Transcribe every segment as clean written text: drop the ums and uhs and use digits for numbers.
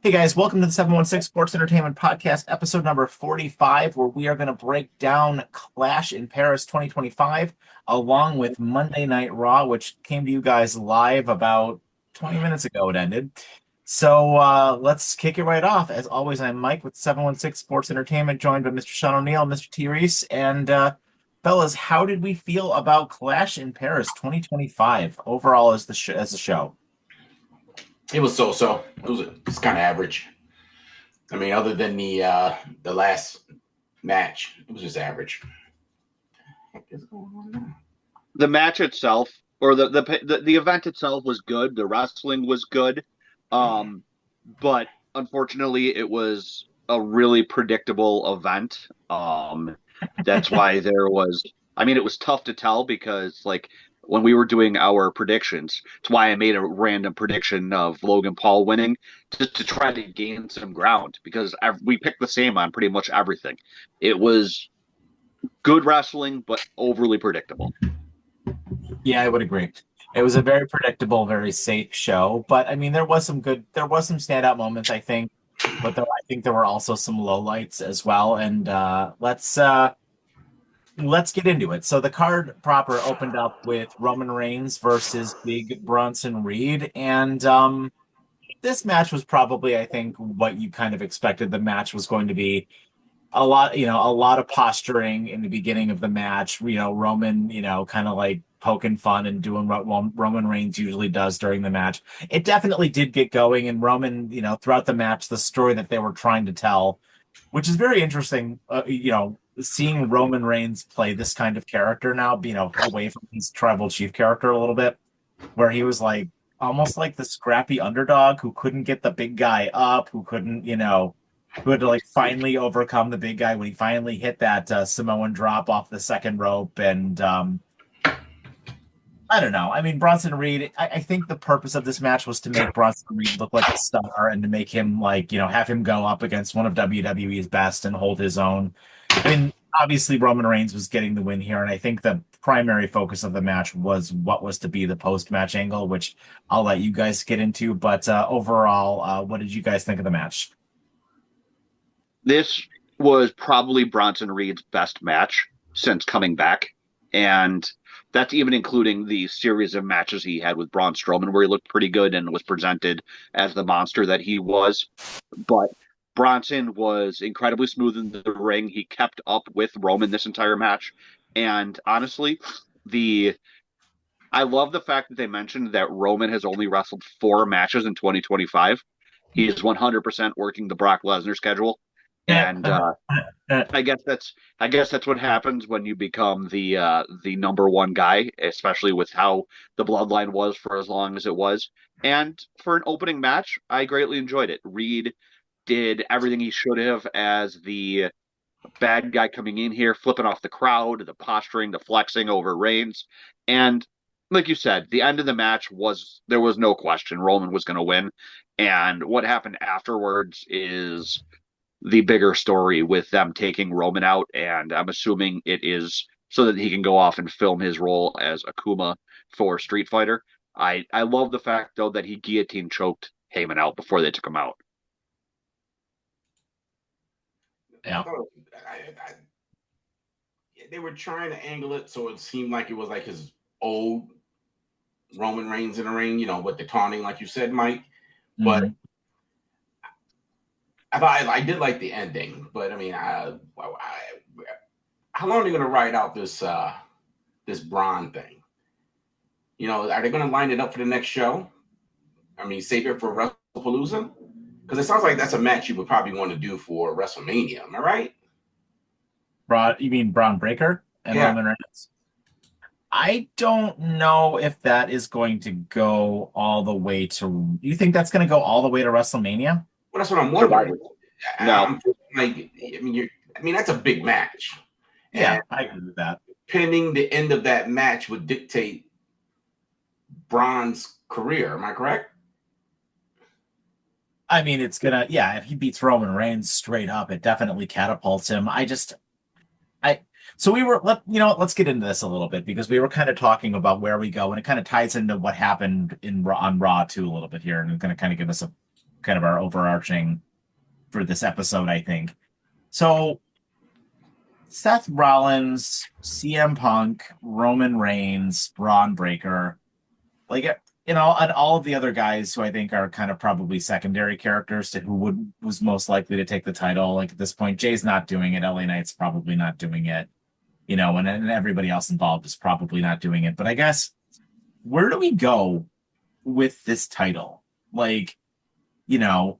Hey guys, welcome to the 716 Sports Entertainment Podcast, episode number 45, where we are going to break down Clash in Paris 2025, along with Monday Night Raw, which came to you guys live about 20 minutes ago. It ended. So let's kick it right off. As always, I'm Mike with 716 Sports Entertainment, joined by Mr. Sean O'Neill, Mr. T. Reese, and fellas, how did we feel about Clash in Paris 2025 overall as a show? It was so. It's kind of average. I mean, other than the last match, it was just average. What the heck is going on now? The match itself, or the event itself, was good. The wrestling was good, but unfortunately, it was a really predictable event. That's why there was. I mean, it was tough to tell because, like, when we were doing our predictions, it's why I made a random prediction of Logan Paul winning, just to try to gain some ground, because we picked the same on pretty much everything. It was good wrestling, but overly predictable. Yeah, I would agree. It was a very predictable, very safe show, but I mean, there was some standout moments, I think, but I think there were also some lowlights as well. And let's get into it. So the card proper opened up with Roman Reigns versus Big Bronson Reed, and this match was probably, I think, what you kind of expected the match was going to be. A lot of posturing in the beginning of the match. Roman, kind of like poking fun and doing what Roman Reigns usually does during the match. It definitely did get going, and Roman, throughout the match, the story that they were trying to tell, which is very interesting. Seeing Roman Reigns play this kind of character now, away from his tribal chief character a little bit, where he was like almost like the scrappy underdog who couldn't get the big guy up, who couldn't, who had to like finally overcome the big guy when he finally hit that Samoan drop off the second rope. And I don't know. I mean, Bronson Reed, I think the purpose of this match was to make Bronson Reed look like a star and to make him have him go up against one of WWE's best and hold his own. I mean, obviously Roman Reigns was getting the win here, and I think the primary focus of the match was what was to be the post-match angle, which I'll let you guys get into. But overall, what did you guys think of the match? This was probably Bronson Reed's best match since coming back, and that's even including the series of matches he had with Braun Strowman, where he looked pretty good and was presented as the monster that he was. But Bronson was incredibly smooth in the ring. He kept up with Roman this entire match. And honestly, I love the fact that they mentioned that Roman has only wrestled 4 matches in 2025. He is 100% working the Brock Lesnar schedule. And I guess that's what happens when you become the number one guy, especially with how the bloodline was for as long as it was. And for an opening match, I greatly enjoyed it. Reed did everything he should have as the bad guy coming in here, flipping off the crowd, the posturing, the flexing over Reigns. And like you said, the end of the match there was no question Roman was going to win. And what happened afterwards is the bigger story with them taking Roman out, and I'm assuming it is so that he can go off and film his role as Akuma for Street Fighter. I love the fact, though, that he guillotine choked Heyman out before they took him out. Yeah. They were trying to angle it so it seemed like it was like his old Roman Reigns in the ring, with the taunting, like you said, Mike. But I did like the ending, but I mean, how long are they going to ride out this Braun thing? Are they going to line it up for the next show? I mean, save it for WrestlePalooza? Because it sounds like that's a match you would probably want to do for WrestleMania. Am I right? You mean Braun Breaker and Roman Reigns? I don't know if that is going to go all the way to. You think that's going to go all the way to WrestleMania? Well, that's what I'm wondering. No, that's a big match. Yeah, I agree with that. Pending the end of that match would dictate Braun's career. Am I correct? I mean, it's gonna. Yeah, if he beats Roman Reigns straight up, it definitely catapults him. So let's get into this a little bit because we were kind of talking about where we go, and it kind of ties into what happened on Raw too a little bit here, and it's going to kind of give us kind of our overarching for this episode, I think. So Seth Rollins, CM Punk, Roman Reigns, Braun Breaker, like and all of the other guys who I think are kind of probably secondary characters to who was most likely to take the title. Like at this point, Jay's not doing it. LA Knight's probably not doing it. And everybody else involved is probably not doing it. But I guess where do we go with this title? Like, CM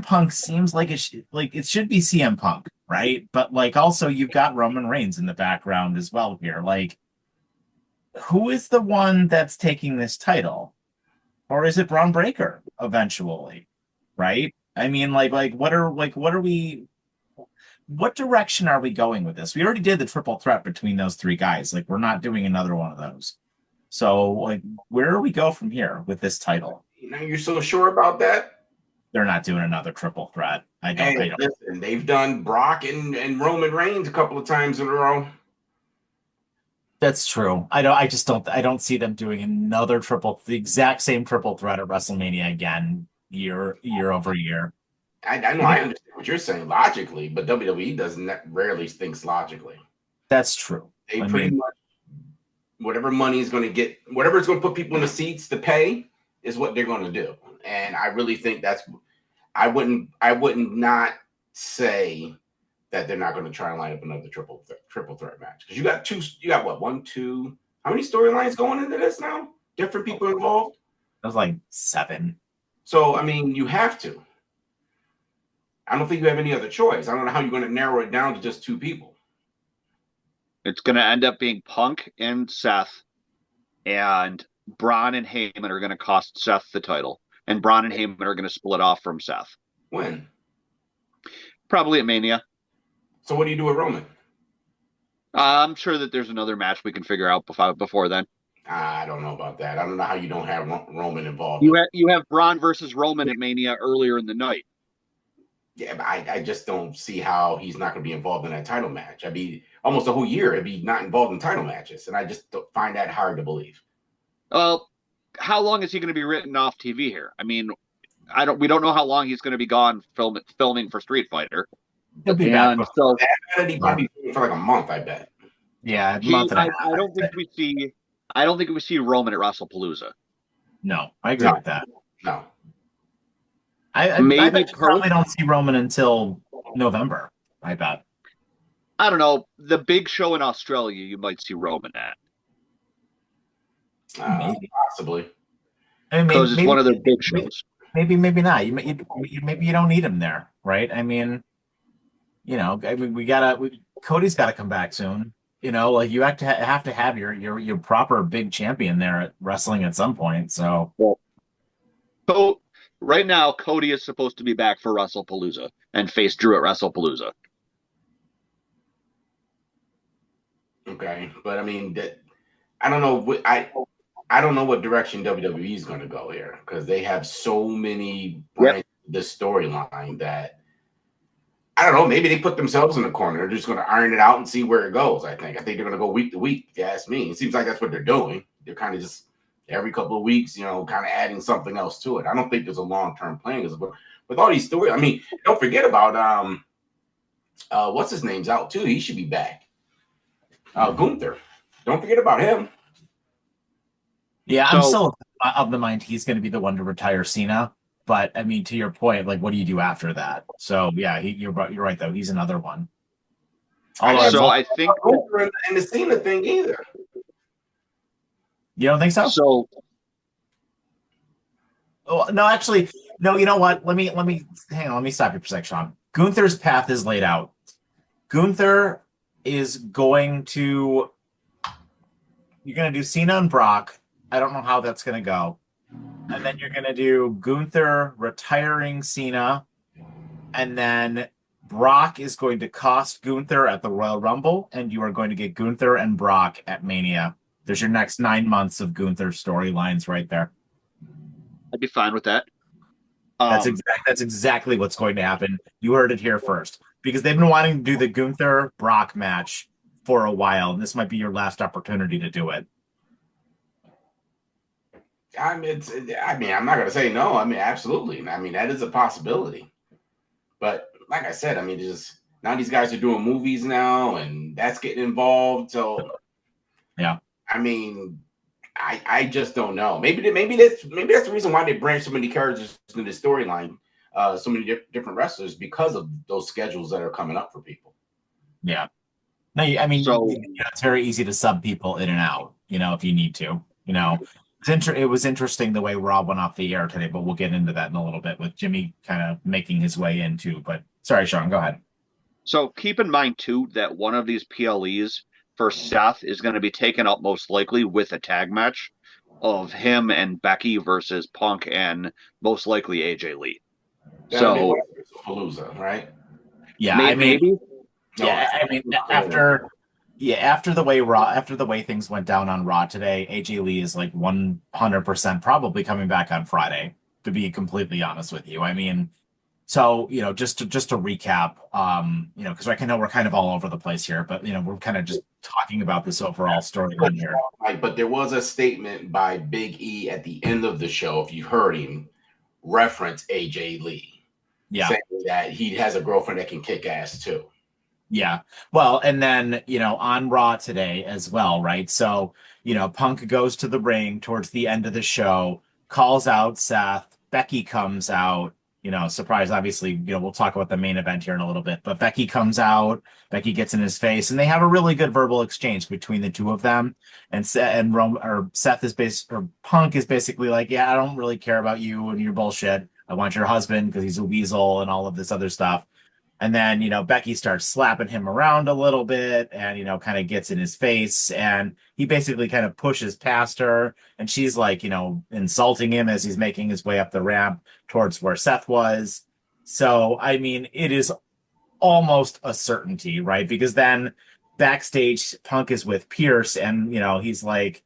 Punk seems like it should be CM Punk, right? But like also you've got Roman Reigns in the background as well here. Like, who is the one that's taking this title? Or is it Braun Breaker eventually? Right? I mean, what direction are we going with this? We already did the triple threat between those three guys. Like, we're not doing another one of those. So, like, where do we go from here with this title? You're so sure about that? They're not doing another triple threat. I don't. Listen, they've done Brock and Roman Reigns a couple of times in a row. That's true. I don't see them doing the exact same triple threat at WrestleMania again, year over year. I know I understand what you're saying logically, but WWE rarely thinks logically. That's true. They pretty much whatever money is going to get, whatever is going to put people in the seats to pay is what they're going to do. And I really think I wouldn't not say that they're not going to try and line up another triple threat match. Because you got what, 1, 2, how many storylines going into this now? Different people involved? That was like 7. So, I mean, you have to. I don't think you have any other choice. I don't know how you're going to narrow it down to just 2 people. It's going to end up being Punk and Seth, and Braun and Heyman are going to cost Seth the title. And Braun and Heyman are going to split off from Seth. When? Probably at Mania. So what do you do with Roman? I'm sure that there's another match we can figure out before then. I don't know about that. I don't know how you don't have Roman involved. You have Braun versus Roman at Mania earlier in the night. Yeah, but I just don't see how he's not going to be involved in that title match. I'd be almost a whole year. I'd be not involved in title matches, and I just find that hard to believe. Well, how long is he going to be written off TV here? I mean, we don't know how long he's going to be gone filming for Street Fighter. He'll be back. So he might be for like a month, I bet. Yeah, a month and a half. I don't think we see Roman at WrestlePalooza. No, I agree with that. No. I bet you probably don't see Roman until November, I bet. I don't know. The big show in Australia, you might see Roman at. Maybe. Possibly. Because it's one of the big shows. Maybe not. Maybe you don't need him there, right? I mean, Cody's got to come back soon. Like you have to have your proper big champion there at wrestling at some point. So right now, Cody is supposed to be back for WrestlePalooza and face Drew at WrestlePalooza. Okay, but I mean, I don't know. I don't know what direction WWE is going to go here because they have so many this storyline that I don't know. Maybe they put themselves in the corner. They're just going to iron it out and see where it goes. I think they're going to go week to week. If you ask me, it seems like that's what they're doing. They're kind of just every couple of weeks, kind of adding something else to it. I don't think there's a long-term plan because with all these stories. I mean, don't forget about what's his name's out too. He should be back. Gunther. Don't forget about him. Yeah, I'm still of the mind he's going to be the one to retire Cena. But I mean, to your point, like, what do you do after that? So yeah, you're right though. He's another one. I think in the Cena thing either. You don't think so? So, no, actually, no. You know what? Let me hang on. Let me stop you for a second, Sean. Gunther's path is laid out. Gunther is going to. You're going to do Cena and Brock. I don't know how that's going to go. And then you're going to do Gunther retiring Cena. And then Brock is going to cost Gunther at the Royal Rumble. And you are going to get Gunther and Brock at Mania. There's your next 9 months of Gunther storylines right there. I'd be fine with that. That's exactly what's going to happen. You heard it here first. Because they've been wanting to do the Gunther-Brock match for a while. And this might be your last opportunity to do it. I mean, I'm not gonna say no. I mean, absolutely. I mean, that is a possibility. But like I said, I mean, just now these guys are doing movies now, and that's getting involved. So Yeah. I mean, I just don't know. Maybe that's the reason why they branch so many characters in the storyline, so many different wrestlers because of those schedules that are coming up for people. Yeah. No, I mean, So it's very easy to sub people in and out, if you need to. It was interesting the way Rob went off the air today, but we'll get into that in a little bit with Jimmy kind of making his way in too. But sorry, Sean, go ahead. So keep in mind too that one of these PLEs for Seth is going to be taken up most likely with a tag match of him and Becky versus Punk and most likely AJ Lee. That'll be So Palooza, right? Yeah, I mean, maybe. No, yeah, I mean, after the way things went down on Raw today, AJ Lee is like 100% probably coming back on Friday, to be completely honest with you. I mean, so, just to recap, because I know we're kind of all over the place here, but we're kind of just talking about this overall storyline here. Right, but there was a statement by Big E at the end of the show, if you heard him reference AJ Lee, Yeah. saying that he has a girlfriend that can kick ass too. Yeah. Well, and then, on Raw today as well, right? So, Punk goes to the ring towards the end of the show, calls out Seth, Becky comes out, surprise, obviously, we'll talk about the main event here in a little bit, but Becky comes out, Becky gets in his face, and they have a really good verbal exchange between the two of them. And Punk is basically like, yeah, I don't really care about you and your bullshit. I want your husband because he's a weasel and all of this other stuff. And then, Becky starts slapping him around a little bit and, kind of gets in his face. And he basically kind of pushes past her. And she's like, insulting him as he's making his way up the ramp towards where Seth was. So, I mean, it is almost a certainty, right? Because then backstage, Punk is with Pierce and, he's like,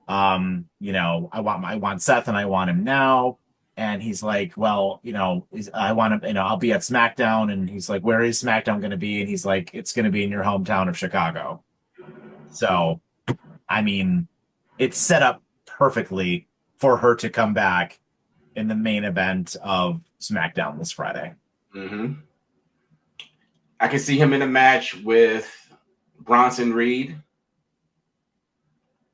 I want Seth and I want him now. And he's like, well, I want him, I'll be at SmackDown. And he's like, where is SmackDown going to be? And he's like, it's going to be in your hometown of Chicago. So, I mean, it's set up perfectly for her to come back in the main event of SmackDown this Friday. Mm-hmm. I can see him in a match with Bronson Reed,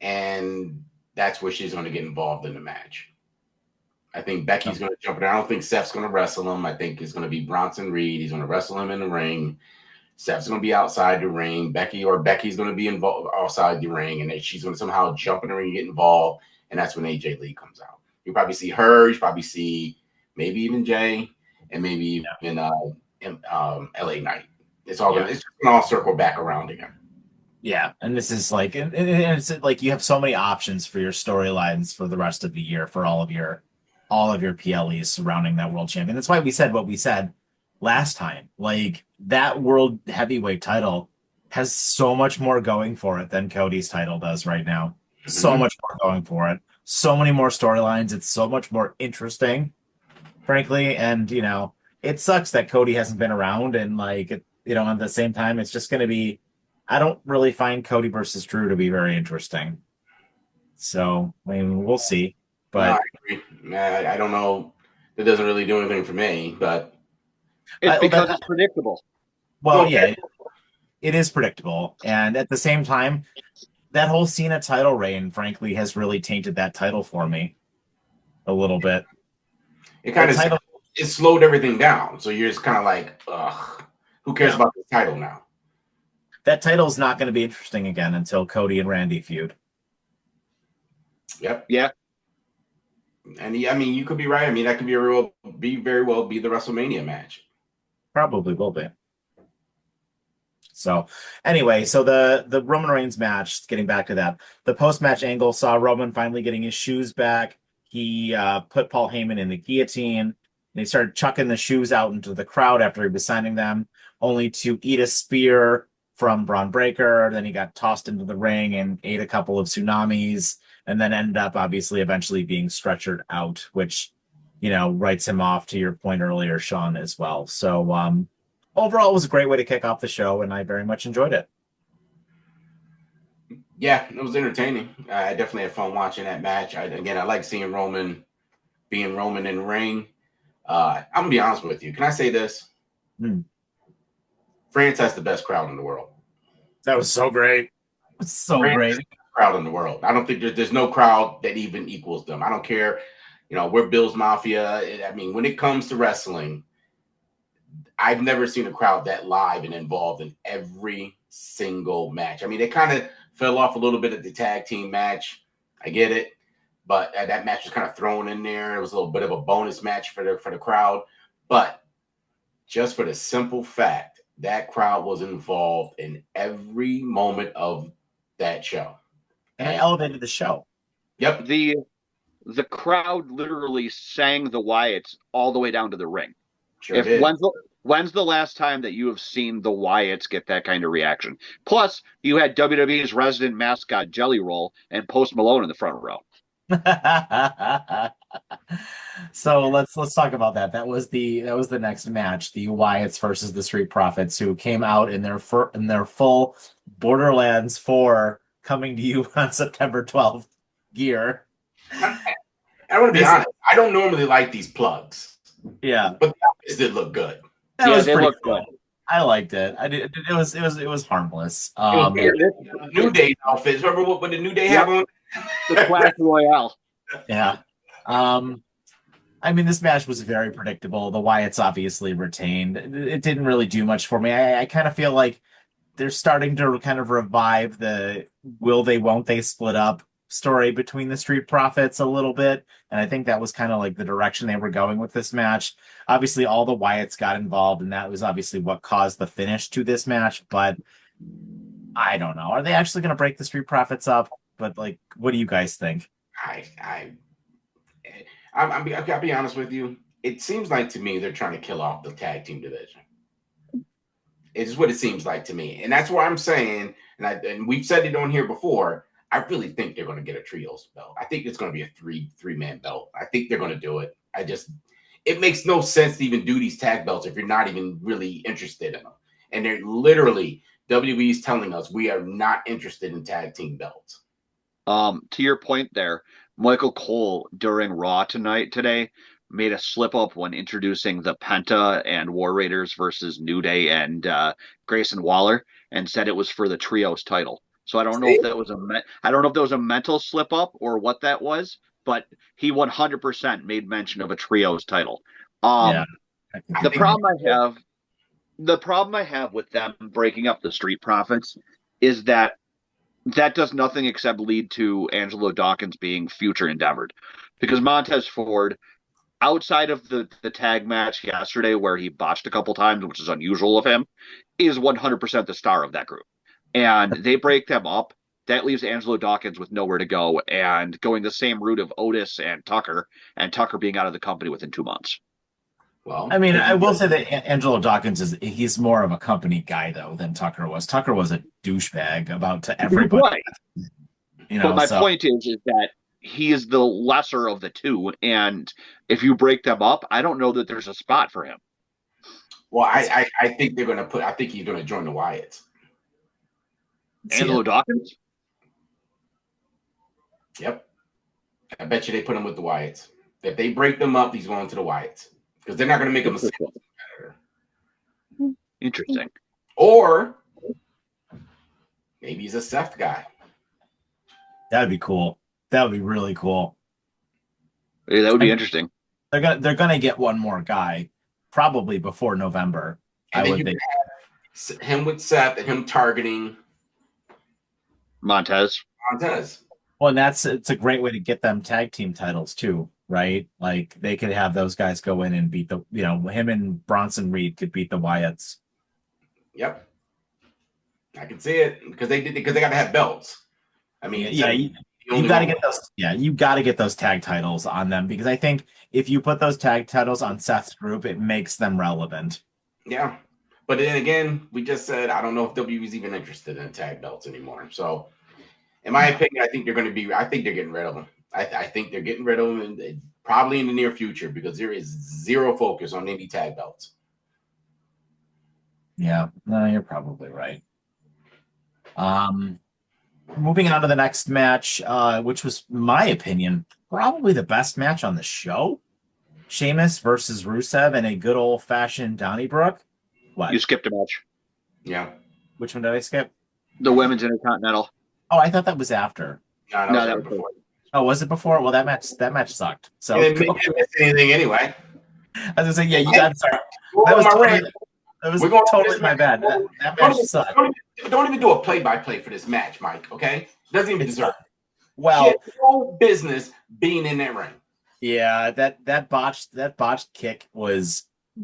and that's where she's going to get involved in the match. I think Becky's going to jump in. I don't think Seth's going to wrestle him. I think it's going to be Bronson Reed. He's going to wrestle him in the ring. Seth's going to be outside the ring. Becky's going to be involved outside the ring, and then she's going to somehow jump in the ring and get involved, and that's when AJ Lee comes out. You probably see her. You probably see maybe even Jay, and maybe even LA Knight. It's all going to all circle back around again. Yeah, and this is like, and it's like you have so many options for your storylines for the rest of the year for all of your PLEs surrounding that world champion. That's why we said what we said last time. Like that world heavyweight title has so much more going for it than Cody's title does right now. So much more going for it. So many more storylines. It's so much more interesting, frankly. And it sucks that Cody hasn't been around. And like, at the same time, it's just going to be. I don't really find Cody versus Drew to be very interesting. So I mean, we'll see. But no, I agree. I don't know. It doesn't really do anything for me, but it's because it's predictable. Well, yeah, it is predictable. And at the same time, that whole Cena title reign, frankly, has really tainted that title for me a little bit. It kind of it slowed everything down. So you're just kind of like, ugh, who cares about the title now? That title's not going to be interesting again until Cody and Randy feud. Yep. Yeah. And I mean, you could be right. I mean, that could be very well be the WrestleMania match. Probably will be. So anyway, so the Roman Reigns match, getting back to that, the post-match angle saw Roman finally getting his shoes back. He put Paul Heyman in the guillotine, and he started chucking the shoes out into the crowd after he was signing them, only to eat a spear from Braun Breaker. Then he got tossed into the ring and ate a couple of tsunamis, and then ended up obviously eventually being stretchered out, which, writes him off, to your point earlier, Sean, as well. So overall, it was a great way to kick off the show, and I very much enjoyed it. Yeah, it was entertaining. I definitely had fun watching that match. I like seeing Roman being Roman in the ring. I'm gonna be honest with you. Can I say this? Hmm. France has the best crowd in the world. That was so great. So France great. has the best crowd in the world. I don't think there's no crowd that even equals them. I don't care. We're Bill's Mafia. I mean, when it comes to wrestling, I've never seen a crowd that live and involved in every single match. I mean, they kind of fell off a little bit at the tag team match. I get it, but that match was kind of thrown in there. It was a little bit of a bonus match for the crowd, but just for the simple fact that crowd was involved in every moment of that show. And it elevated the show. Yep. The crowd literally sang the Wyatts all the way down to the ring. Sure did. When's the last time that you have seen the Wyatts get that kind of reaction? Plus, you had WWE's resident mascot Jelly Roll and Post Malone in the front row. So let's talk about that. That was the next match, the Wyatts versus the Street Profits, who came out in their full Borderlands 4 coming to you on September 12th gear. I want to be honest. I don't normally like these plugs. Yeah, but the did look good. That was pretty looked good. I liked it. It was harmless. New Day outfits. Remember what the New Day have on? The Clash Royale. Yeah. I mean, this match was very predictable. The Wyatts obviously retained. It didn't really do much for me. I kind of feel like they're starting to kind of revive the will they, won't they split up story between the Street Profits a little bit. And I think that was kind of like the direction they were going with this match. Obviously, all the Wyatts got involved, and that was obviously what caused the finish to this match. But I don't know. Are they actually going to break the Street Profits up? But, like, what do you guys think? I'll be honest with you. It seems like to me they're trying to kill off the tag team division. It's what it seems like to me, and that's why I'm saying, and we've said it on here before. I really think they're going to get a trios belt. I think it's going to be a three-man belt. I think they're going to do it. It makes no sense to even do these tag belts if you're not even really interested in them. And they're literally WWE's telling us we are not interested in tag team belts. To your point there, Michael Cole during Raw today made a slip up when introducing the Penta and War Raiders versus New Day and Grayson Waller, and said it was for the trios title. So I don't know if that was a mental slip up or what that was, but he 100% made mention of a trios title. The problem I have with them breaking up the Street Profits is that does nothing except lead to Angelo Dawkins being future endeavored, because Montez Ford, outside of the tag match yesterday where he botched a couple times, which is unusual of him, is 100% the star of that group. And they break them up. That leaves Angelo Dawkins with nowhere to go and going the same route of Otis and Tucker being out of the company within 2 months. Well, I mean, I will say that Angelo Dawkins he's more of a company guy though than Tucker was. Tucker was a douchebag about to everybody. Right. But my point is that he is the lesser of the two, and if you break them up, I don't know that there's a spot for him. Well, I think they're going to put. I think he's going to join the Wyatts. Angelo Dawkins. Yep, I bet you they put him with the Wyatts. If they break them up, he's going to the Wyatts because they're not going to make him a single competitor. Interesting. Or maybe he's a Seth guy. That'd be cool. That would be really cool. Yeah, that would be interesting. They're gonna get one more guy probably before November. And I would think him with Seth and him targeting Montez. Well, and it's a great way to get them tag team titles too, right? Like they could have those guys go in and beat him and Bronson Reed could beat the Wyatts. Yep, I can see it because they got to have belts. I mean, yeah, you got to get those. Yeah, you got to get those tag titles on them because I think if you put those tag titles on Seth's group, it makes them relevant. Yeah, but then again, we just said I don't know if WWE's even interested in tag belts anymore. So, in my opinion, I think they're getting rid of them. I think they're getting rid of them probably in the near future because there is zero focus on any tag belts. Yeah, no, you're probably right. moving on to the next match, which was, my opinion, probably the best match on the show. Sheamus versus Rusev in a good old-fashioned Donnybrook. What? You skipped a match. Yeah. Which one did I skip? The Women's Intercontinental. Oh, I thought that was after. No, that was before. Oh, was it before? Well, that match sucked. So you didn't miss anything anyway. I was gonna say, yeah, I'm sorry. That was totally my bad. That match sucked. Don't even do a play-by-play for this match, Mike. Okay, doesn't even deserve it. Well, she had no business being in that ring. Yeah, that botched kick was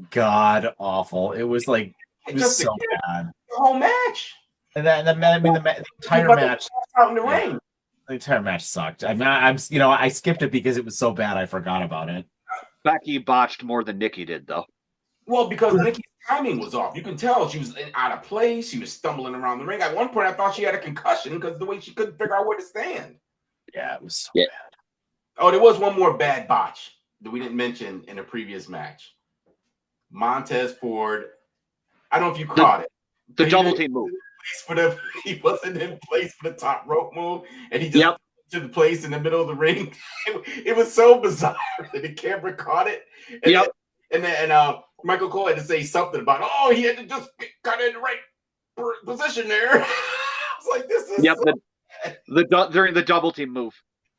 god awful. It was like so bad. The whole match. And the entire match out in the ring. The entire match sucked. I skipped it because it was so bad I forgot about it. Becky botched more than Nikki did, though. Well, because Nikki's timing was off. You can tell she was out of place. She was stumbling around the ring. At one point, I thought she had a concussion because the way she couldn't figure out where to stand. Yeah, it was so bad. Oh, there was one more bad botch that we didn't mention in a previous match. Montez Ford. I don't know if you caught it. The double team move. He wasn't in place for the top rope move, and he just to the place in the middle of the ring. It was so bizarre that the camera caught it. And then Michael Cole had to say something about, he had to just get kind of in the right position there. I was like, this is during the double team move.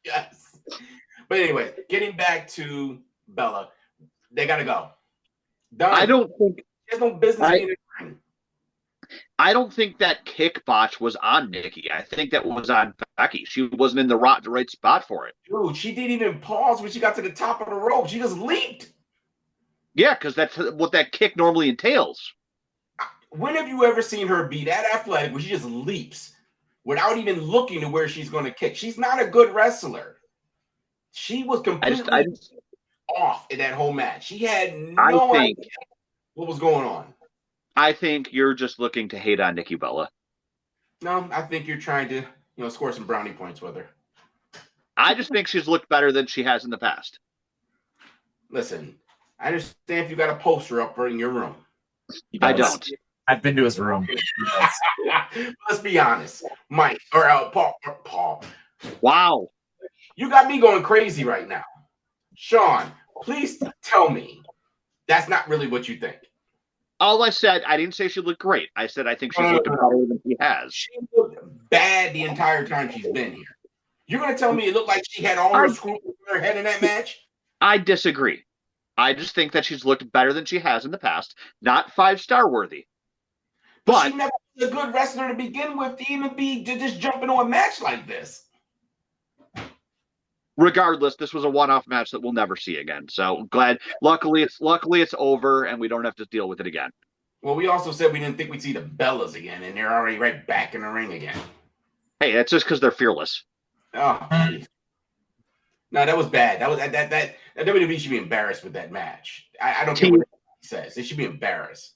Yes. But anyway, getting back to Bella, they gotta go. Done. I don't think there's no business being in the ring. I don't think that kick botch was on Nikki. I think that was on Becky. She wasn't in the right spot for it. Dude, she didn't even pause when she got to the top of the rope. She just leaped. Yeah, because that's what that kick normally entails. When have you ever seen her be that athletic where she just leaps without even looking to where she's going to kick? She's not a good wrestler. She was completely off in that whole match. She had no idea what was going on. I think you're just looking to hate on Nikki Bella. No, I think you're trying to, score some brownie points with her. I just think she's looked better than she has in the past. Listen, I understand if you got a poster up in your room. I don't. I've been to his room. Let's be honest, Mike or Paul. Wow, you got me going crazy right now. Sean, please tell me that's not really what you think. All I said, I didn't say she looked great. I said I think she's looked better than she has. She looked bad the entire time she's been here. You're going to tell me it looked like she had all her screws in her head in that match? I disagree. I just think that she's looked better than she has in the past. Not 5-star worthy. But she never was a good wrestler to begin with to even be to just jump into a match like this. Regardless, this was a one-off match that we'll never see again. So glad. Luckily, it's over, and we don't have to deal with it again. Well, we also said we didn't think we'd see the Bellas again, and they're already right back in the ring again. Hey, that's just because they're fearless. Oh, geez. No, that was bad. That WWE should be embarrassed with that match. I don't care what it says. They should be embarrassed.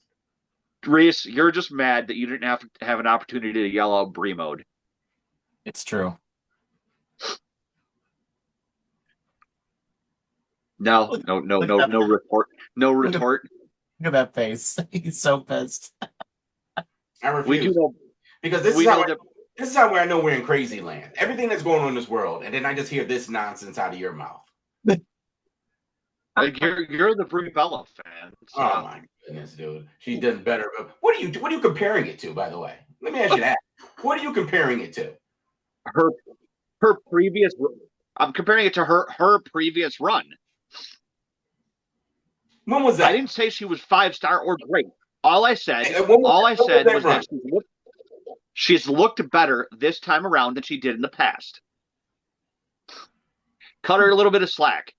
Reese, you're just mad that you didn't have to have an opportunity to yell out Brie mode. It's true. No retort. No retort. Look at that face. He's so pissed. I refuse. Because this is how I know we're in crazy land. Everything that's going on in this world, and then I just hear this nonsense out of your mouth. You're the Brie Bella fan. So. Oh my goodness, dude. She's done better. What are you comparing it to, by the way? Let me ask you that. What are you comparing it to? Her previous. I'm comparing it to her previous run. When was that? I didn't say she was 5-star or great. All I said was that she's looked better this time around than she did in the past. Cut her a little bit of slack.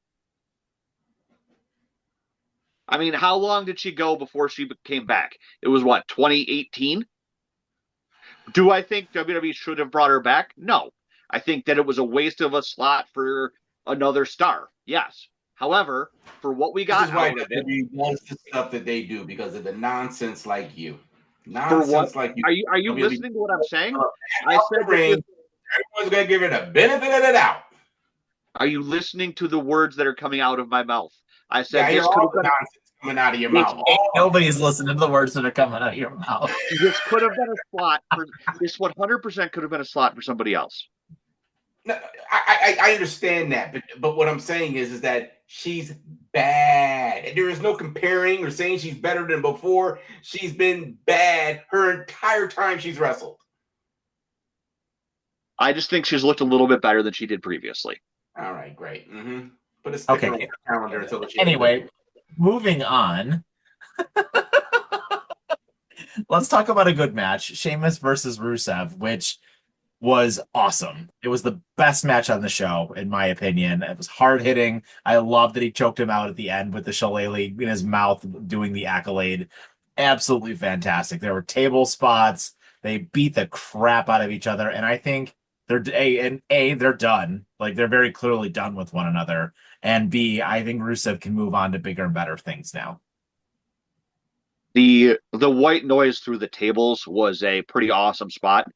I mean, how long did she go before she came back? It was 2018? Do I think WWE should have brought her back? No. I think that it was a waste of a slot for another star. Yes. However, for what we got out of it, wants the stuff that they do because of the nonsense like you. Nonsense like you. Are you listening to what I'm saying? I said everyone's going to give it a benefit of the doubt. Are you listening to the words that are coming out of my mouth? I said this could have been nonsense coming out of your mouth. Nobody's listening to the words that are coming out of your mouth. This could have been a slot for this. 100% could have been a slot for somebody else. No, I understand that, but what I'm saying is that she's bad. There is no comparing or saying she's better than before. She's been bad her entire time she's wrestled. I just think she's looked a little bit better than she did previously. All right, great. Put a sticker on the calendar until she. Anyway, moving on. Let's talk about a good match. Sheamus versus Rusev, which was awesome. It was the best match on the show, in my opinion. It was hard-hitting. I love that he choked him out at the end with the shillelagh in his mouth doing the accolade. Absolutely fantastic. There were table spots. They beat the crap out of each other, and I think they're done. Like, they're very clearly done with one another. And B, I think Rusev can move on to bigger and better things now. The white noise through the tables was a pretty awesome spot.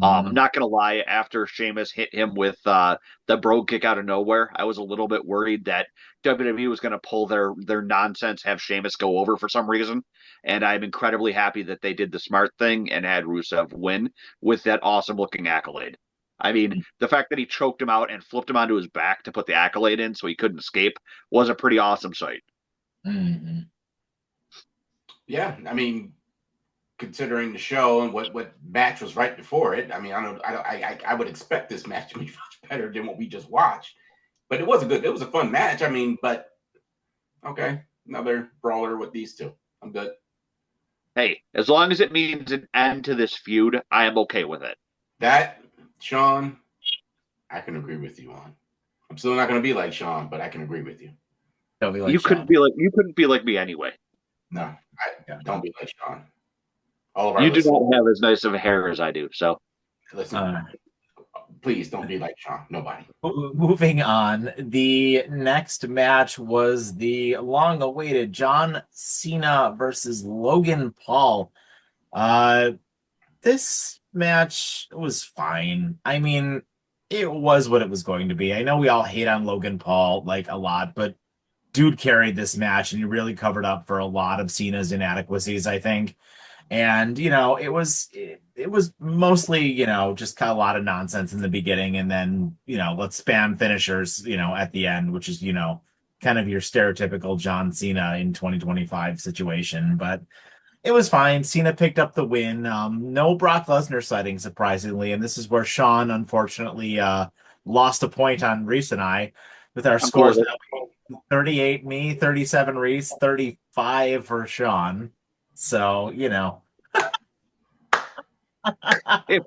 I'm not going to lie, after Sheamus hit him with the Brogue Kick out of nowhere, I was a little bit worried that WWE was going to pull their nonsense, have Sheamus go over for some reason. And I'm incredibly happy that they did the smart thing and had Rusev win with that awesome-looking accolade. I mean, the fact that he choked him out and flipped him onto his back to put the accolade in so he couldn't escape was a pretty awesome sight. Mm-hmm. Yeah, I mean, considering the show and what match was right before it, I mean, I would expect this match to be much better than what we just watched. But it was a fun match. I mean, but okay, another brawler with these two. I'm good. Hey, as long as it means an end to this feud, I am okay with it. That, Sean, I can agree with you on. I'm still not going to be like Sean, but I can agree with you. Don't be like you Sean. couldn't be like me anyway. No, don't be like Sean. All of our you do not have as nice of a hair as I do, so listen. Please don't be like Sean. Nobody. Moving on, the next match was the long-awaited John Cena versus Logan Paul. This match was fine. I mean, it was what it was going to be. I know we all hate on Logan Paul like a lot, but dude carried this match and he really covered up for a lot of Cena's inadequacies, I think. And, you know, it was mostly, you know, just kind of a lot of nonsense in the beginning. And then, you know, let's spam finishers, you know, at the end, which is, you know, kind of your stereotypical John Cena in 2025 situation. But it was fine. Cena picked up the win. No Brock Lesnar sighting, surprisingly. And this is where Sean, unfortunately, lost a point on Reese and I with our scores. 38 me, 37 Reese, 35 for Sean. So, you know. if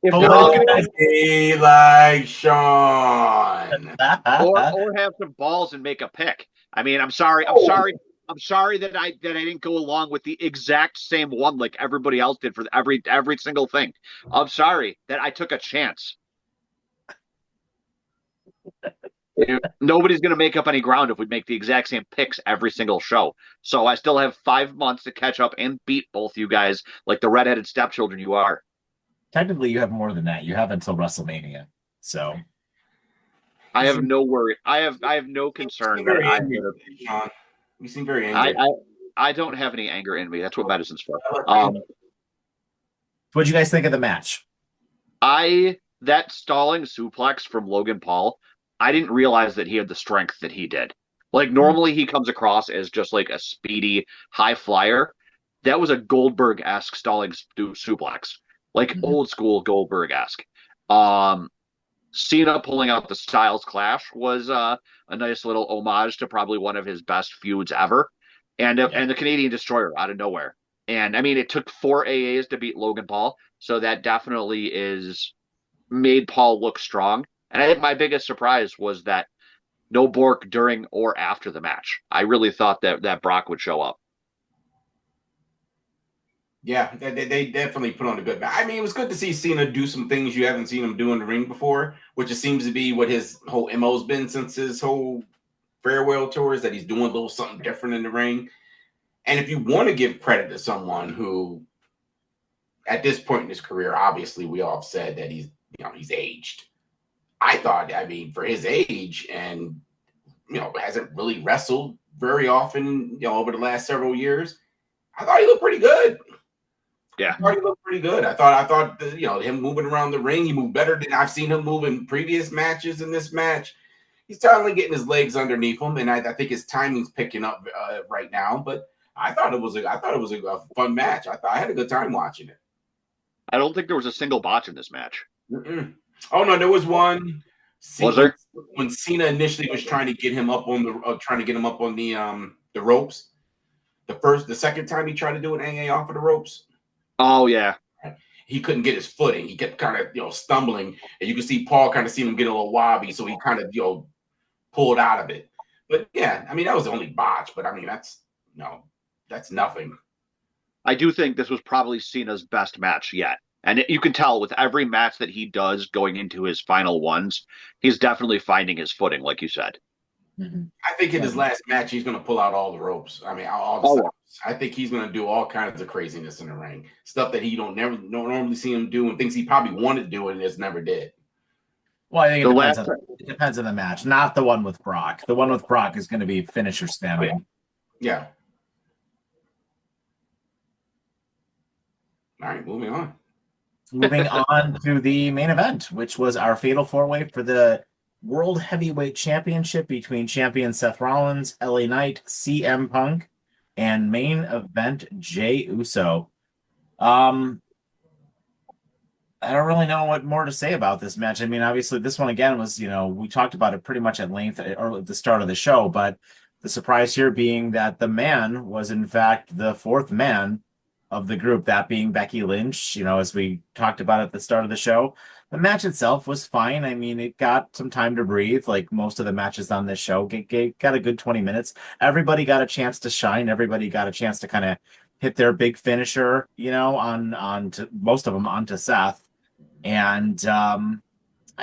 don't be like Sean. or have some balls and make a pick. I mean, I'm sorry that I didn't go along with the exact same one like everybody else did for every single thing. I'm sorry that I took a chance. Nobody's going to make up any ground if we make the exact same picks every single show. So I still have 5 months to catch up and beat both you guys like the redheaded stepchildren you are. Technically, you have more than that. You have until WrestleMania. So I have no worry. I have no concern that Sean. You seem very angry. I don't have any anger in me. That's what medicine's for. What'd you guys think of the match? That stalling suplex from Logan Paul, I didn't realize that he had the strength that he did. Like, normally he comes across as just like a speedy high flyer. That was a Goldberg-esque stalling suplex. Like old school Goldberg-esque. Cena pulling out the Styles Clash was a nice little homage to probably one of his best feuds ever. And the Canadian Destroyer out of nowhere. And I mean, it took 4 AAs to beat Logan Paul. So that definitely made Paul look strong. And I think my biggest surprise was that no Bork during or after the match. I really thought that Brock would show up. Yeah, they definitely put on a good match. I mean, it was good to see Cena do some things you haven't seen him do in the ring before, which it seems to be what his whole MO's been since his whole farewell tours, that he's doing a little something different in the ring. And if you want to give credit to someone who, at this point in his career, obviously we all have said that he's aged. I thought, I mean, for his age and, hasn't really wrestled very often, over the last several years, I thought he looked pretty good. Yeah, I thought he looked pretty good. I thought him moving around the ring, he moved better than I've seen him move in previous matches. In this match, he's finally getting his legs underneath him, and I think his timing's picking up right now. But I thought it was a fun match. I had a good time watching it. I don't think there was a single botch in this match. Mm-mm. Oh no, there was one. Was there? When Cena initially was trying to get him up on the ropes? The second time he tried to do an AA off of the ropes. Oh yeah. He couldn't get his footing. He kept kind of stumbling, and you can see Paul kind of see him get a little wobbly, so he kind of pulled out of it. But yeah, I mean that was the only botch. But I mean that's nothing. I do think this was probably Cena's best match yet. And you can tell with every match that he does going into his final ones, he's definitely finding his footing, like you said. Mm-hmm. I think in his last match, he's going to pull out all the ropes. I mean, all the stops. I think he's going to do all kinds of craziness in the ring, stuff that he don't normally see him do, and things he probably wanted to do and just never did. Well, I think it depends on the match, not the one with Brock. The one with Brock is going to be finisher spamming. Yeah. All right, moving on. Moving on to the main event, which was our fatal four-way for the World Heavyweight Championship between champion Seth Rollins, LA Knight, CM Punk, and main event Jey Uso. I don't really know what more to say about this match. I mean, obviously, this one again was, we talked about it pretty much at length or at the start of the show, but the surprise here being that the man was, in fact, the fourth man of the group, that being Becky Lynch, as we talked about at the start of the show. The match itself was fine. I mean, it got some time to breathe, like most of the matches on this show. Got a good 20 minutes. Everybody got a chance to shine. Everybody got a chance to kind of hit their big finisher, on to most of them onto Seth. And I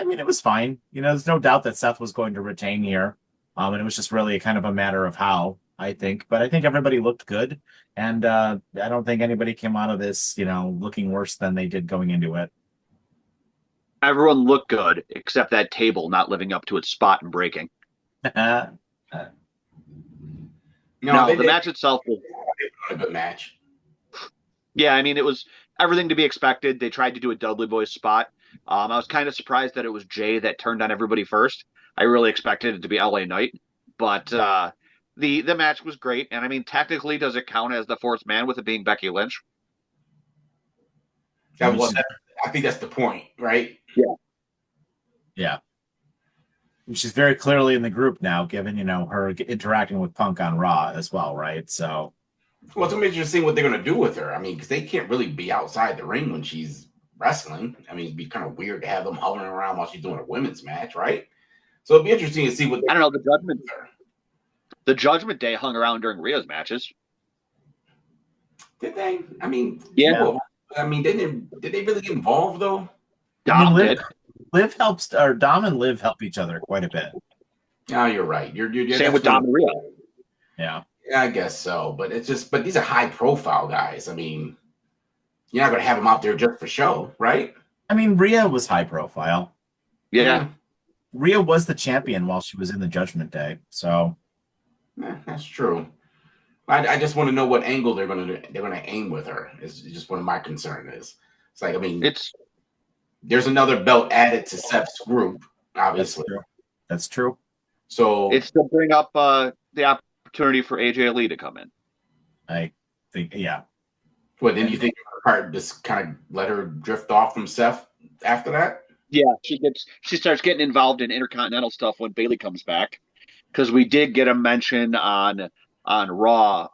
mean, it was fine. There's no doubt that Seth was going to retain here. And it was just really kind of a matter of how, I think. But I think everybody looked good. And I don't think anybody came out of this, looking worse than they did going into it. Everyone looked good except that table not living up to its spot and breaking. No, the match itself was a good match. Yeah, I mean, it was everything to be expected. They tried to do a Dudley Boys spot. I was kind of surprised that it was Jay that turned on everybody first. I really expected it to be LA Knight, but the match was great. And I mean, technically, does it count as the fourth man with it being Becky Lynch? I think that's the point, right? Yeah. She's very clearly in the group now, given, her interacting with Punk on Raw as well, right? So. Well, it's interesting to see what they're going to do with her. I mean, because they can't really be outside the ring when she's wrestling. I mean, it'd be kind of weird to have them hovering around while she's doing a women's match, right? So it'd be interesting to see what I don't know, the Judgment Day hung around during Rhea's matches. Did they? I mean, yeah. Well, I mean, did they really get involved though? Dom did. Liv helps, or Dom and Liv help each other quite a bit. Oh, you're right. You're same with Dom and Rhea. Yeah. Yeah, I guess so. But but these are high profile guys. I mean, you're not going to have them out there just for show, right? I mean, Rhea was high profile. Yeah. Rhea was the champion while she was in the Judgment Day. So. Yeah, that's true. I just want to know what angle they're going to aim with her. Is just what my concern is. It's like, I mean, there's another belt added to Seth's group, obviously. That's true. So it's to bring up the opportunity for AJ Lee to come in. I think, yeah. Well, then you think just kind of let her drift off from Seth after that? Yeah, she starts getting involved in Intercontinental stuff when Bayley comes back, because we did get a mention on Raw.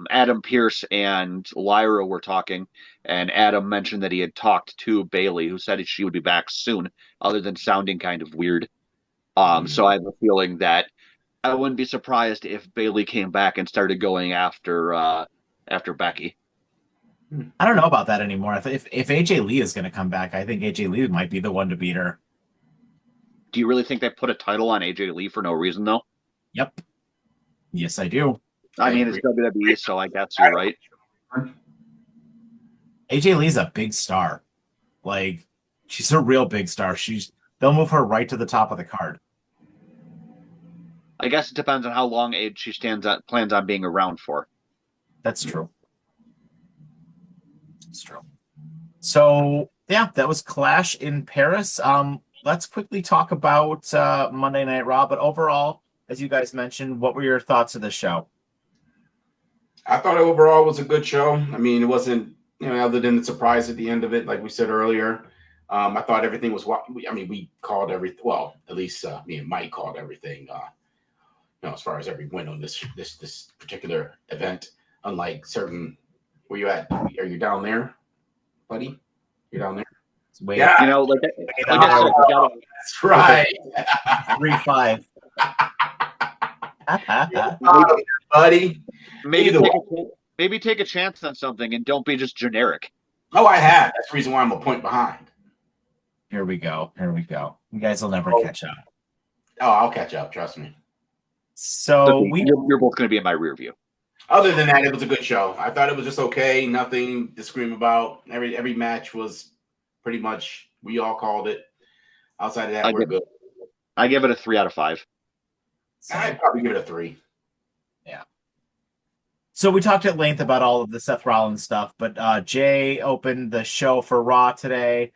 Adam Pearce and Lyra were talking, and Adam mentioned that he had talked to Bayley, who said she would be back soon, other than sounding kind of weird. So I have a feeling that I wouldn't be surprised if Bayley came back and started going after Becky. I don't know about that anymore. If AJ Lee is going to come back, I think AJ Lee might be the one to beat her. Do you really think they put a title on AJ Lee for no reason, though? Yep. Yes, I do. I mean, it's WWE, so I guess you're right. AJ Lee's a big star. Like, she's a real big star. They'll move her right to the top of the card. I guess it depends on how long she plans on being around for. That's true. It's true. So yeah, that was Clash in Paris. Let's quickly talk about Monday Night Raw. But overall, as you guys mentioned, what were your thoughts of the show? I thought overall was a good show. I mean, it wasn't, other than the surprise at the end of it, like we said earlier. I thought everything was we called everything. Well, at least me and Mike called everything. As far as every win on this particular event, unlike certain. Where you at? Are you down there, buddy? You're down there. Wait, yeah, like I said, that's right. 3-5. Buddy. Maybe take a chance on something and don't be just generic. Oh, I have. That's the reason why I'm a point behind. Here we go. You guys will never catch up. Oh, I'll catch up. Trust me. So you're both going to be in my rear view. Other than that, it was a good show. I thought it was just okay. Nothing to scream about. Every match was pretty much, we all called it. Outside of that, we're good. I give it a 3 out of 5. I'd probably give it a 3. Yeah. So we talked at length about all of the Seth Rollins stuff, but Jay opened the show for Raw today.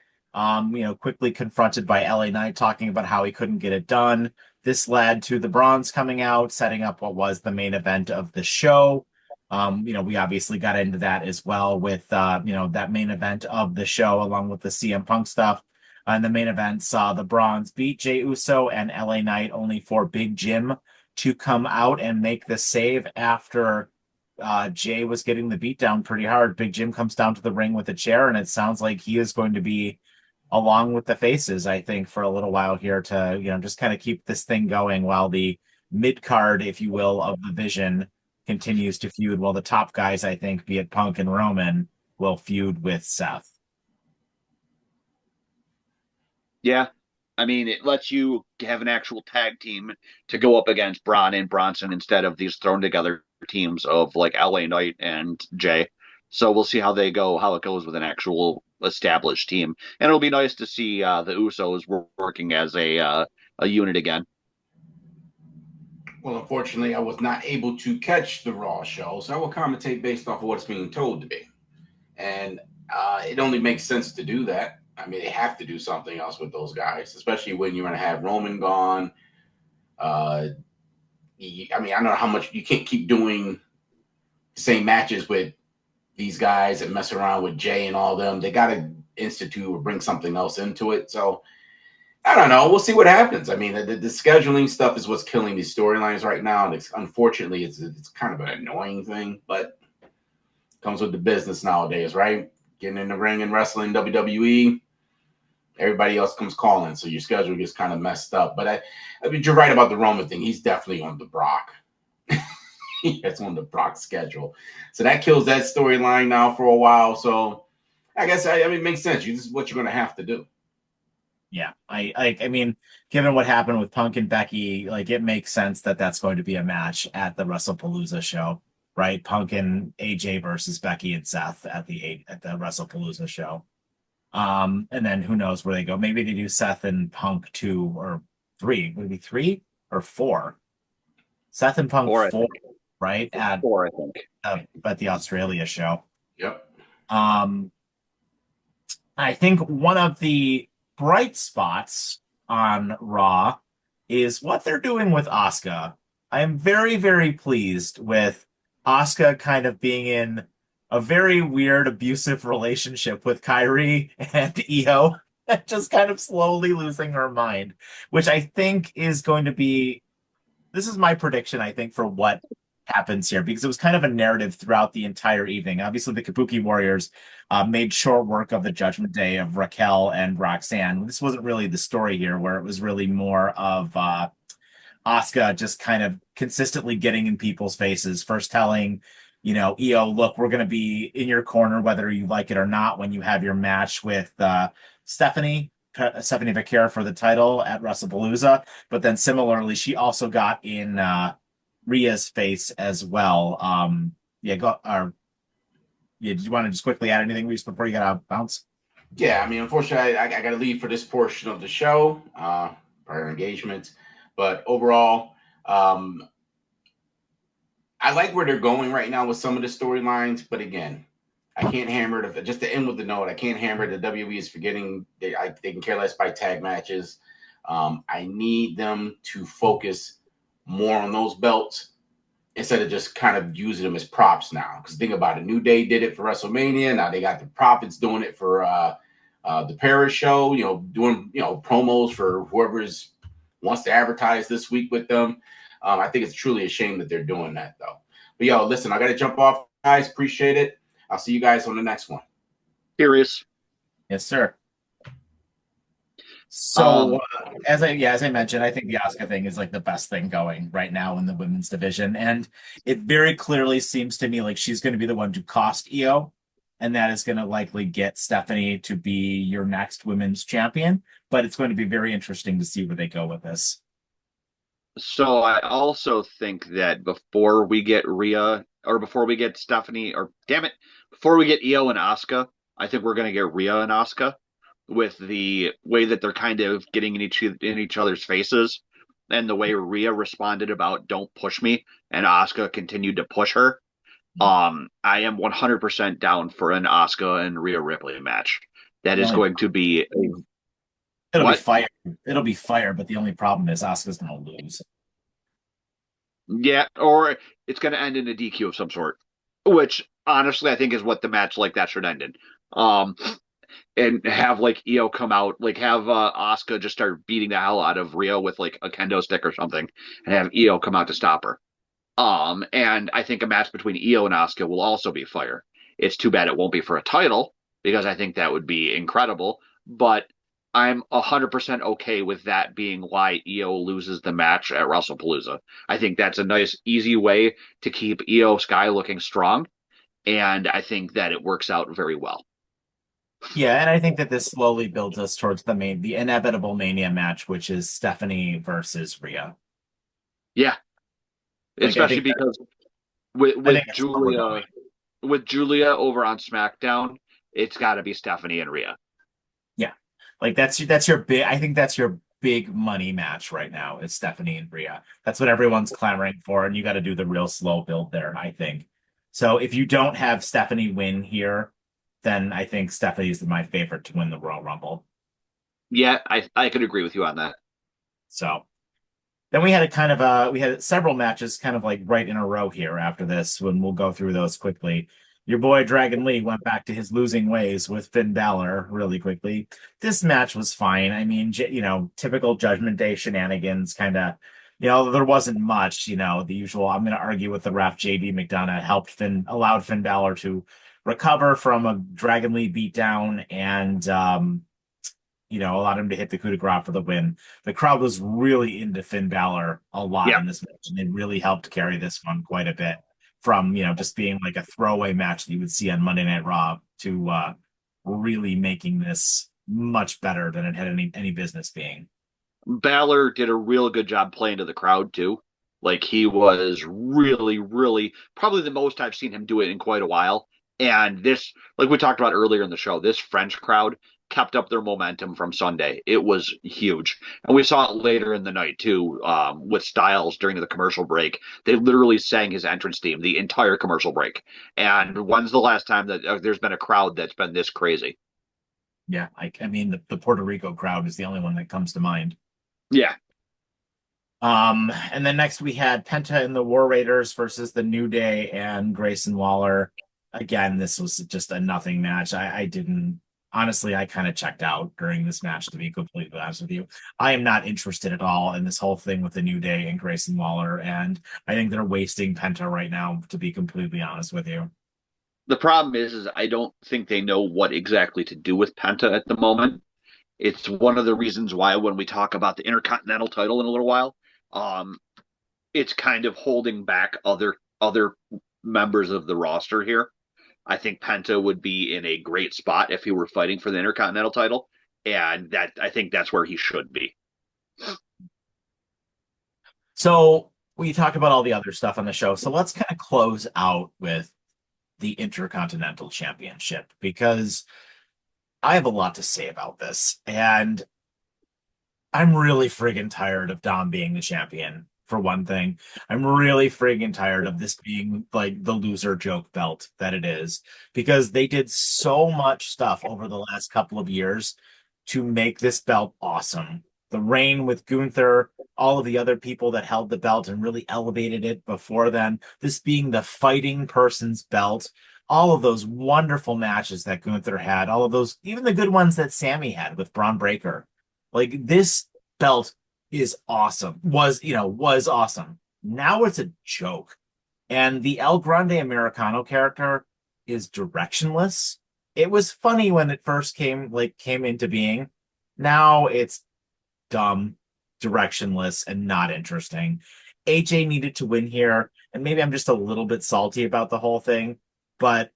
Quickly confronted by LA Knight talking about how he couldn't get it done. This led to the Bronze coming out, setting up what was the main event of the show. We obviously got into that as well with, that main event of the show, along with the CM Punk stuff. And the main event saw the Bronze beat Jey Uso and LA Knight, only for Big Jim to come out and make the save after Jay was getting the beat down pretty hard. Big Jim comes down to the ring with a chair, and it sounds like he is going to be along with the faces, I think, for a little while here to, just kind of keep this thing going while the mid-card, if you will, of the Vision continues to feud, while the top guys, I think, be it Punk and Roman, will feud with Seth. Yeah. I mean, it lets you have an actual tag team to go up against Braun and Bronson instead of these thrown together teams of like LA Knight and Jay. So we'll see how it goes with an actual established team. And it'll be nice to see the Usos working as a unit again. Well, unfortunately, I was not able to catch the Raw show, so I will commentate based off of what's being told to me. And it only makes sense to do that. I mean, they have to do something else with those guys, especially when you're going to have Roman gone. I don't know how much you can't keep doing the same matches with these guys and mess around with Jay and all them. They got to institute or bring something else into it. So I don't know. We'll see what happens. I mean, the scheduling stuff is what's killing these storylines right now. And unfortunately, it's kind of an annoying thing, but it comes with the business nowadays, right? Getting in the ring and wrestling WWE, everybody else comes calling. So your schedule gets kind of messed up. But I mean, you're right about the Roman thing. He's definitely on the Brock. That's on the Brock schedule. So that kills that storyline now for a while. So I guess, it makes sense. This is what you're going to have to do. Yeah, I mean, given what happened with Punk and Becky, like it makes sense that that's going to be a match at the WrestlePalooza show, right? Punk and AJ versus Becky and Seth at the WrestlePalooza show. And then who knows where they go? Maybe they do Seth and Punk 2 or 3. Would it be 3 or 4? Seth and Punk 4, right? At 4, I think. At the Australia show. Yep. I think one of the bright spots on Raw is what they're doing with Asuka. I am very, very pleased with Asuka kind of being in a very weird, abusive relationship with Kyrie and Io, just kind of slowly losing her mind, which I think is going to be, this is my prediction, I think, for what happens here, because it was kind of a narrative throughout the entire evening. Obviously, the Kabuki Warriors made short work of the Judgment Day of Raquel and Roxanne. This wasn't really the story here, where it was really more of Asuka just kind of consistently getting in people's faces, first telling, Io, look, we're going to be in your corner whether you like it or not when you have your match with Stephanie Vaquera for the title at WrestlePalooza. But then similarly, she also got in Rhea's face as well. Did you want to just quickly add anything, Reese, before you got to bounce? Yeah, I mean, unfortunately, I got to leave for this portion of the show, prior engagement. But overall, Um, I like where they're going right now with some of the storylines, but again, I can't hammer it. Just to end with the note, I can't hammer the WWE is forgetting they can care less by tag matches. I need them to focus more on those belts instead of just kind of using them as props now. Because think about it, New Day did it for WrestleMania. Now they got the Profits doing it for the Paris show. Doing promos for whoever's wants to advertise this week with them. I think it's truly a shame that they're doing that, though. But listen, I got to jump off, guys. Appreciate it. I'll see you guys on the next one. Curious. Yes, sir. So as I mentioned, I think the Asuka thing is like the best thing going right now in the women's division, and it very clearly seems to me like she's going to be the one to cost Io, and that is going to likely get Stephanie to be your next women's champion. But it's going to be very interesting to see where they go with this. So I also think that before we get Rhea, or before we get Stephanie, or damn it, before we get Io and Asuka, I think we're going to get Rhea and Asuka, with the way that they're kind of getting in each other's faces, and the way Rhea responded about "don't push me" and Asuka continued to push her. I am 100% down for an Asuka and Rhea Ripley match. That is going to be It'll be fire. It'll be fire, but the only problem is Asuka's going to lose. Yeah, or it's going to end in a DQ of some sort, which honestly I think is what the match like that should end in. And have like Io come out, like have Asuka just start beating the hell out of Rhea with like a kendo stick or something, and have Io come out to stop her. And I think a match between Io and Asuka will also be fire. It's too bad it won't be for a title, because I think that would be incredible. But I'm 100% okay with that being why Io loses the match at WrestlePalooza. I think that's a nice, easy way to keep Io Sky looking strong, and I think that it works out very well. Yeah, and I think that this slowly builds us towards the inevitable Mania match, which is Stephanie versus Rhea. Yeah, Like, especially because with Julia over on SmackDown, it's got to be Stephanie and Rhea. Yeah, like that's your big. I think that's your big money match right now. Is Stephanie and Rhea. That's what everyone's clamoring for, and you got to do the real slow build there, I think. So if you don't have Stephanie win here, then I think Stephanie is my favorite to win the Royal Rumble. Yeah, I could agree with you on that. So then we had several matches kind of like right in a row here after this, when we'll go through those quickly. Your boy Dragon Lee went back to his losing ways with Finn Balor really quickly. This match was fine. I mean, typical Judgment Day shenanigans, kind of, there wasn't much, the usual. I'm going to argue with the ref. JD McDonough allowed Finn Balor to recover from a Dragon Lee beatdown, and allowed him to hit the coup de grace for the win. The crowd was really into Finn Balor a lot in this match, and it really helped carry this one quite a bit, from just being like a throwaway match that you would see on Monday Night Raw to really making this much better than it had any business being. Balor did a real good job playing to the crowd too. Like, he was really, really probably the most I've seen him do it in quite a while. And this, like we talked about earlier in the show, this French crowd kept up their momentum from Sunday. It was huge. And we saw it later in the night too, with Styles during the commercial break. They literally sang his entrance theme the entire commercial break. And when's the last time that there's been a crowd that's been this crazy? Yeah, I mean, the Puerto Rico crowd is the only one that comes to mind. Yeah. And then next we had Penta and the War Raiders versus the New Day and Grayson Waller. Again, this was just a nothing match. I didn't honestly, I kind of checked out during this match, to be completely honest with you. I am not interested at all in this whole thing with the New Day and Grayson Waller, and I think they're wasting Penta right now, to be completely honest with you. The problem is I don't think they know what exactly to do with Penta at the moment. It's one of the reasons why when we talk about the Intercontinental title in a little while, it's kind of holding back other members of the roster here. I think Penta would be in a great spot if he were fighting for the Intercontinental title, and that I think that's where he should be. So we talked about all the other stuff on the show. So let's kind of close out with the Intercontinental Championship, because I have a lot to say about this, and I'm really friggin' tired of Dom being the champion for one thing. I'm really friggin' tired of this being like the loser joke belt that it is, because they did so much stuff over the last couple of years to make this belt awesome. The reign with Gunther, all of the other people that held the belt and really elevated it before then, this being the fighting person's belt, all of those wonderful matches that Gunther had, all of those, even the good ones that Sammy had with Braun Breaker. Like this belt is awesome, was awesome. Now it's a joke. And the El Grande Americano character is directionless. It was funny when it first came into being. Now it's dumb, directionless, and not interesting. AJ needed to win here, and maybe I'm just a little bit salty about the whole thing, but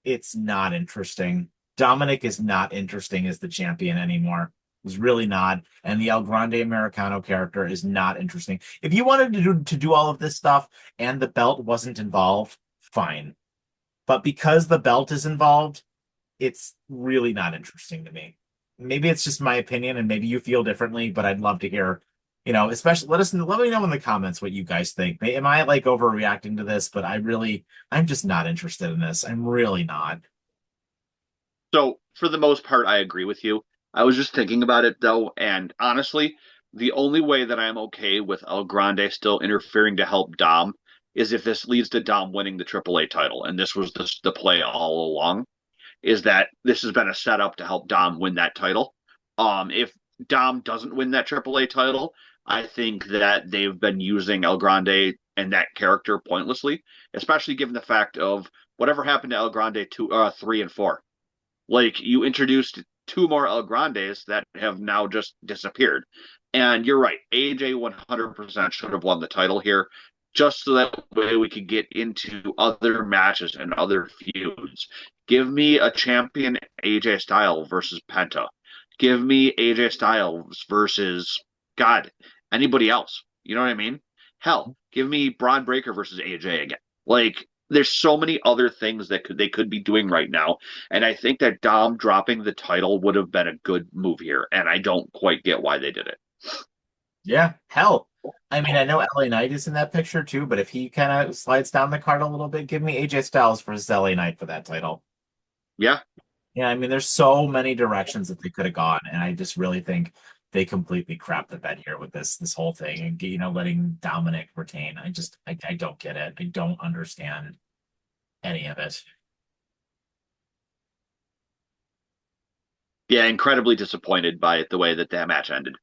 it's not interesting. Dominic is not interesting as the champion anymore. He's really not. And the El Grande Americano character is not interesting. If you wanted to do all of this stuff and the belt wasn't involved, fine. But because the belt is involved, it's really not interesting to me. Maybe it's just my opinion and maybe you feel differently, but I'd love to hear, especially let me know in the comments what you guys think. Am I like overreacting to this? But I'm just not interested in this. I'm really not. So for the most part, I agree with you. I was just thinking about it though, and honestly, the only way that I'm okay with El Grande still interfering to help Dom is if this leads to Dom winning the AAA title, and this was the play all along. Is that this has been a setup to help Dom win that title. If Dom doesn't win that AAA title, I think that they've been using El Grande and that character pointlessly, especially given the fact of whatever happened to El Grande 3 and 4. Like you introduced two more El Grandes that have now just disappeared. And you're right, AJ 100% should have won the title here, just so that way we could get into other matches and other feuds. Give me a champion AJ Styles versus Penta. Give me AJ Styles versus God, anybody else. You know what I mean? Hell, give me Braun Breaker versus AJ again. Like there's so many other things that they could be doing right now, and I think that Dom dropping the title would have been a good move here, and I don't quite get why they did it. Yeah, hell. I mean, I know LA Knight is in that picture too, but if he kind of slides down the card a little bit, give me AJ Styles versus LA Knight for that title. Yeah, Yeah, I mean, there's so many directions that they could have gone, and I just really think they completely crapped the bed here with this whole thing, and letting Dominic retain. I don't get it. I don't understand any of it. yeah, incredibly disappointed by the way that match ended.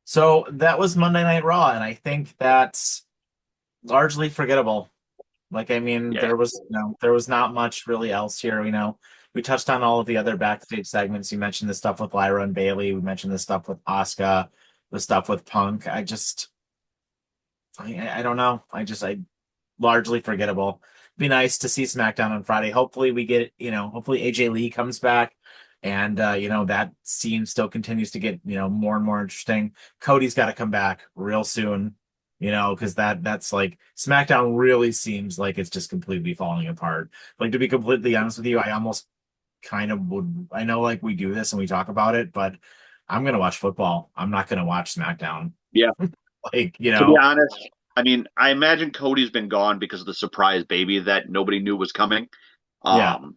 So that was Monday Night Raw, and I think that's largely forgettable. Like, I mean, Yeah, there was not much really else here. We touched on all of the other backstage segments. You mentioned the stuff with Lyra and Bailey. We mentioned the stuff with Asuka, the stuff with Punk. I don't know. I largely forgettable. Be nice to see SmackDown on Friday. Hopefully we get, hopefully AJ Lee comes back and that scene still continues to get, more and more interesting. Cody's got to come back real soon, because that's like SmackDown really seems like it's just completely falling apart. Like, to be completely honest with you, I almost kind of would. I know like we do this and we talk about it, but I'm gonna watch football. I'm not gonna watch SmackDown. yeah. Like, To be honest, I mean, I imagine Cody's been gone because of the surprise baby that nobody knew was coming. yeah. Um,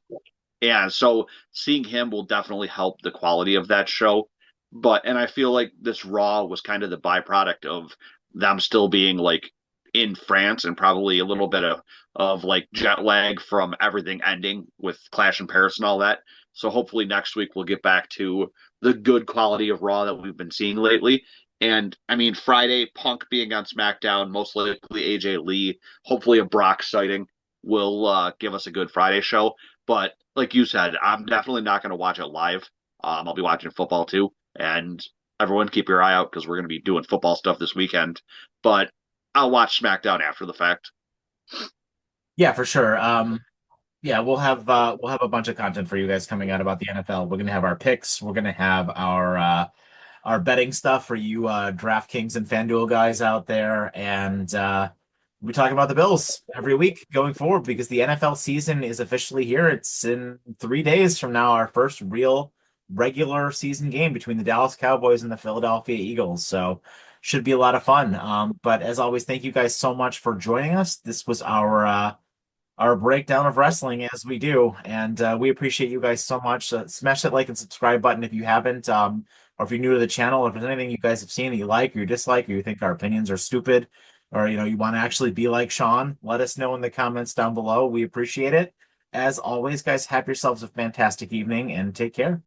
yeah, so seeing him will definitely help the quality of that show. And I feel like this Raw was kind of the byproduct of them still being like in France and probably a little bit of like jet lag from everything ending with Clash in Paris and all that. So hopefully next week we'll get back to the good quality of Raw that we've been seeing lately. And I mean, Friday, Punk being on SmackDown, most likely AJ Lee, hopefully a Brock sighting will give us a good Friday show. But like you said, I'm definitely not going to watch it live. I'll be watching football too. And everyone keep your eye out because we're going to be doing football stuff this weekend. But I'll watch SmackDown after the fact. Yeah, for sure. Yeah, we'll have a bunch of content for you guys coming out about the NFL. We're gonna have our picks. We're gonna have our betting stuff for you DraftKings and FanDuel guys out there, and we talk about the Bills every week going forward because the NFL season is officially here. It's in 3 days from now, our first real regular season game between the Dallas Cowboys and the Philadelphia Eagles. So should be a lot of fun. But as always, thank you guys so much for joining us. This was our breakdown of wrestling as we do, and we appreciate you guys so much. Smash that like and subscribe button if you haven't, or if you're new to the channel, or if there's anything you guys have seen that you like or you dislike, or you think our opinions are stupid, or you want to actually be like Sean, let us know in the comments down below. We appreciate it. As always, guys, have yourselves a fantastic evening and take care.